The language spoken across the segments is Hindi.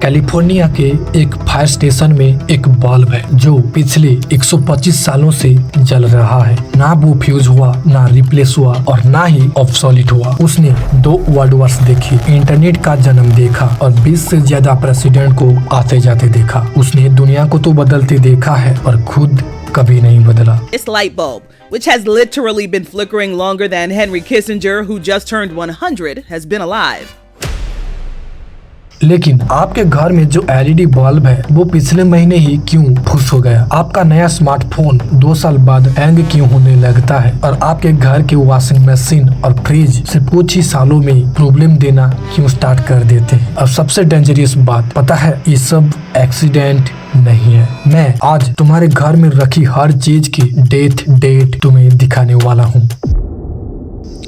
कैलिफोर्निया के एक फायर स्टेशन में एक बल्ब है जो पिछले 125 सालों से जल रहा है। ना वो फ्यूज हुआ, ना रिप्लेस हुआ और ना ही ऑब्सोलीट हुआ। उसने 2 वर्ल्ड वॉर्स देखी, इंटरनेट का जन्म देखा और 20 से ज्यादा प्रेसिडेंट को आते जाते देखा। उसने दुनिया को तो बदलते देखा है पर खुद कभी नहीं बदला। This light bulb, which has literally been flickering longer than Henry Kissinger, who just turned 100, has been alive. लेकिन आपके घर में जो एलईडी बल्ब है वो पिछले महीने ही क्यों फुस हो गया? आपका नया स्मार्टफोन 2 साल बाद हैंग क्यों होने लगता है? और आपके घर के वॉशिंग मशीन और फ्रिज सिर्फ कुछ ही सालों में प्रॉब्लम देना क्यों स्टार्ट कर देते हैं? और सबसे डेंजरस बात पता है, ये सब एक्सीडेंट नहीं है। मैं आज तुम्हारे घर में रखी हर चीज की डेट तुम्हें दिखाने वाला हूँ,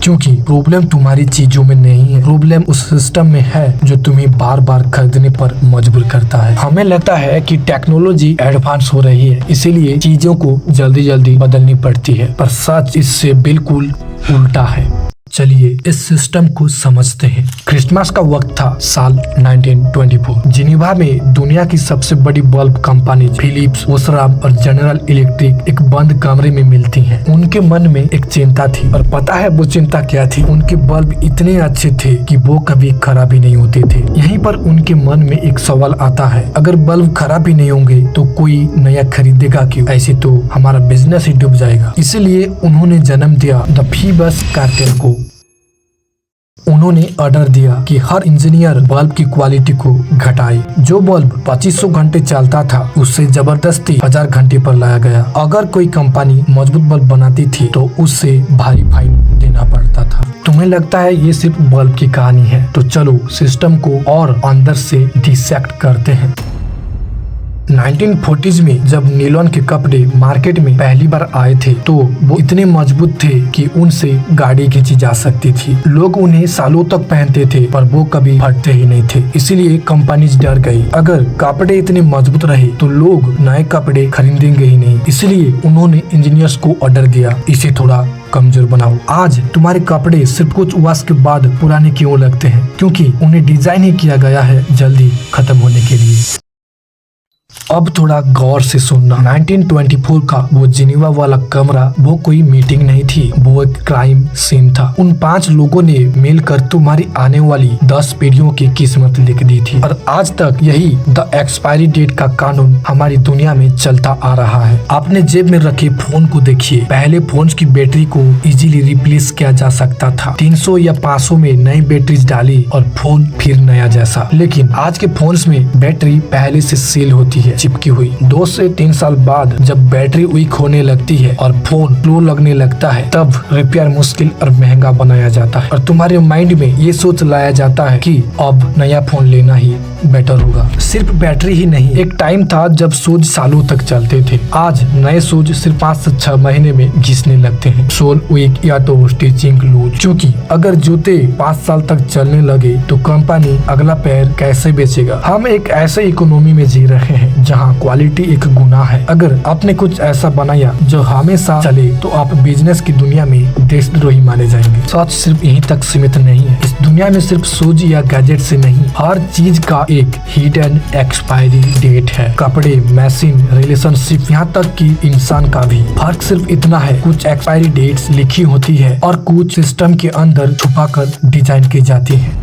क्योंकि प्रॉब्लम तुम्हारी चीजों में नहीं है, प्रॉब्लम उस सिस्टम में है जो तुम्हें बार बार खरीदने पर मजबूर करता है। हमें लगता है कि टेक्नोलॉजी एडवांस हो रही है, इसीलिए चीजों को जल्दी जल्दी बदलनी पड़ती है, पर सच इससे बिल्कुल उल्टा है। चलिए इस सिस्टम को समझते हैं। क्रिसमस का वक्त था साल 1924। जिनेवा में दुनिया की सबसे बड़ी बल्ब कंपनी फिलिप्स, ओसराम और जनरल इलेक्ट्रिक एक बंद कमरे में मिलती हैं। उनके मन में एक चिंता थी, और पता है वो चिंता क्या थी? उनके बल्ब इतने अच्छे थे कि वो कभी खराब ही नहीं होते थे। यहीं पर उनके मन में एक सवाल आता है, अगर बल्ब खराब ही नहीं होंगे तो कोई नया खरीदेगा क्यों? ऐसे तो हमारा बिजनेस ही डूब जाएगा। इसलिए उन्होंने जन्म दिया द फीबस कार्टेल को। उन्होंने ऑर्डर दिया कि हर इंजीनियर बल्ब की क्वालिटी को घटाए। जो बल्ब 2500 घंटे चलता था उससे जबरदस्ती 1000 घंटे पर लाया गया। अगर कोई कंपनी मजबूत बल्ब बनाती थी तो उससे भारी फाइन देना पड़ता था। तुम्हें लगता है ये सिर्फ बल्ब की कहानी है? तो चलो सिस्टम को और अंदर से डिसेक्ट करते हैं। 1940s में जब नीलॉन के कपड़े मार्केट में पहली बार आए थे तो वो इतने मजबूत थे कि उनसे गाड़ी खींची जा सकती थी। लोग उन्हें सालों तक पहनते थे पर वो कभी फटते ही नहीं थे। इसीलिए कंपनीज डर गई, अगर कपड़े इतने मजबूत रहे तो लोग नए कपड़े खरीदेंगे ही नहीं। इसलिए उन्होंने इंजीनियर्स को ऑर्डर दिया, इसे थोड़ा कमजोर बनाओ। आज तुम्हारे कपड़े सिर्फ कुछ वॉश के बाद पुराने क्यों लगते हैं? क्योंकि उन्हें डिजाइन ही किया गया है जल्दी खत्म होने के लिए। अब थोड़ा गौर से सुनना। 1924 का वो जिनेवा वाला कमरा वो कोई मीटिंग नहीं थी, वो एक क्राइम सीन था। उन 5 लोगों ने मिलकर तुम्हारी आने वाली 10 पीढ़ियों की किस्मत लिख दी थी, और आज तक यही द एक्सपायरी डेट का कानून हमारी दुनिया में चलता आ रहा है। आपने जेब में रखे फोन को देखिए। पहले फोन की बैटरी को इजीली रिप्लेस किया जा सकता था। 300 या 500 में नई बैटरीज डाली और फोन फिर नया जैसा। लेकिन आज के फोन्स में बैटरी पहले से सील होती है, चिपकी हुई। 2 से 3 साल बाद जब बैटरी वीक होने लगती है और फोन स्लो लगने लगता है, तब रिपेयर मुश्किल और महंगा बनाया जाता है, और तुम्हारे माइंड में ये सोच लाया जाता है कि अब नया फोन लेना ही बेटर होगा। सिर्फ बैटरी ही नहीं, एक टाइम था जब शूज सालों तक चलते थे। आज नए शूज सिर्फ 5 से 6 महीने में घिसने लगते हैं। सोल वीक या तो स्टिचिंग लूज, क्योंकि अगर जूते 5 साल तक चलने लगे तो कंपनी अगला पैर कैसे बेचेगा? हम एक ऐसे इकोनॉमी में जी रहे हैं जहाँ क्वालिटी एक गुनाह है। अगर आपने कुछ ऐसा बनाया जो हमेशा चले तो आप बिजनेस की दुनिया में देशद्रोही माने जाएंगे। सच सिर्फ यहीं तक सीमित नहीं है। इस दुनिया में सिर्फ शूज या गैजेट से नहीं, हर चीज का एक हिडन एक्सपायरी डेट है। कपड़े, मशीन, रिलेशनशिप, यहाँ तक कि इंसान का भी। फर्क सिर्फ इतना है, कुछ एक्सपायरी डेट्स लिखी होती है और कुछ सिस्टम के अंदर छुपाकर डिजाइन की जाती है।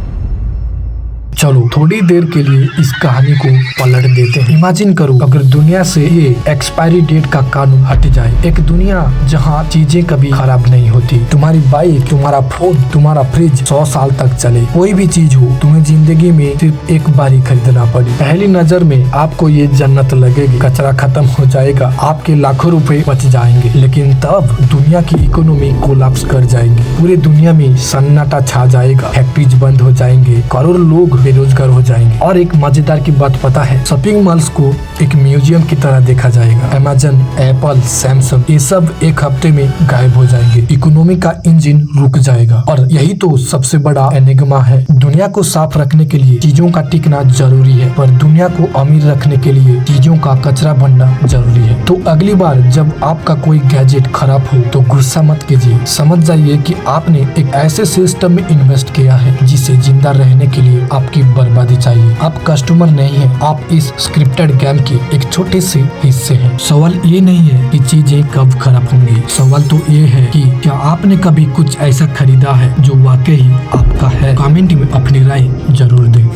चलो थोड़ी देर के लिए इस कहानी को पलट देते हैं। इमेजिन करो अगर दुनिया से ये एक्सपायरी डेट का कानून हट जाए। एक दुनिया जहाँ चीजें कभी खराब नहीं होती। तुम्हारी बाइक, तुम्हारा फोन, तुम्हारा फ्रिज 100 साल तक चले। कोई भी चीज हो तुम्हें जिंदगी में सिर्फ एक बार ही खरीदना पड़े। पहली नजर में आपको ये जन्नत लगेगी, कचरा खत्म हो जाएगा, आपके लाखों रुपए बच जाएंगे। लेकिन तब दुनिया की इकोनॉमी कोलैप्स कर जाएगी। पूरी दुनिया में सन्नाटा छा जाएगा, फैक्ट्रीज बंद हो जाएंगे, करोड़ों लोग बेरोजगार हो जाएंगे। और एक मजेदार की बात पता है, शॉपिंग मॉल्स को एक म्यूजियम की तरह देखा जाएगा। अमेज़न, एप्पल, सैमसंग, ये सब एक हफ्ते में गायब हो जाएंगे। इकोनॉमी का इंजन रुक जाएगा। और यही तो सबसे बड़ा एनिग्मा है। दुनिया को साफ रखने के लिए चीजों का टिकना जरूरी है, पर दुनिया को अमीर रखने के लिए चीजों का कचरा बनना जरूरी है। तो अगली बार जब आपका कोई गैजेट खराब हो तो गुस्सा मत कीजिए। समझ जाइए कि आपने एक ऐसे सिस्टम में इन्वेस्ट किया है जिसे जिंदा रहने के लिए आपकी आपकी बर्बादी चाहिए। आप कस्टमर नहीं है, आप इस स्क्रिप्टेड गेम के एक छोटे से हिस्से हैं। सवाल ये नहीं है कि चीजें कब खराब होंगी, सवाल तो ये है कि क्या आपने कभी कुछ ऐसा खरीदा है जो वाकई आपका है। कमेंट में अपनी राय जरूर दें।